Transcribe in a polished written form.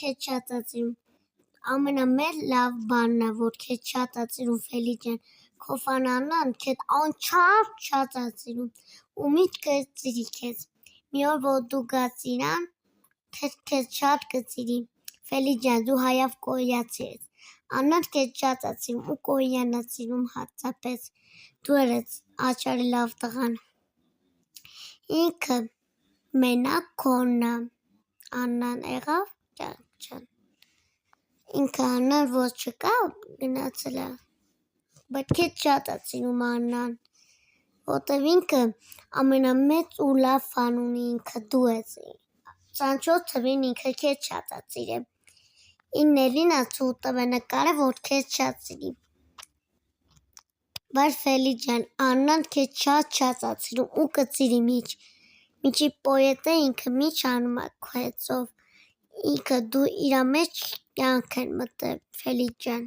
քեզ շատ է սիրում։ Ամենամեծ լավ բանն է, որ քեզ շատ է սիրում Ֆելի ջան։ Քո ֆանանան քեզ շատ է սիրում ու միտքը սիրի քեզ։ Մի օր որ դու գաս իրան, քեզ շատ կսիրի։ Ֆելի ջան, դու հայավ կորեացի ես։ Աննան քեզ շատ է սիրում ու կորեան է սիրում հատկապես։ Դու ես աչարի լավ տղան։ Ինքը մենակ քոնն է։ Աննան եղավ, ջան։ Ինքը Աննան ոչ չկա, գնացել է։ Բայց քեզ շատ է սիրում Աննան, որտև ինքը ամենամեծ ու լավ ֆան ունի ինքը դու ես։ Ցանչոց թվին ինքը քեզ շատ է սիրում։ Ինքն ասու տվե նկարը, որ քեզ շատ սիրի։ Բայց Ֆելի ջան, Աննան քեզ շատ է սիրում ու կսիրի միջի պոետը ինքը միջ անում է քո հետով։ Ինքը դու իր մեջ կյանք են մտել Ֆելի ջան։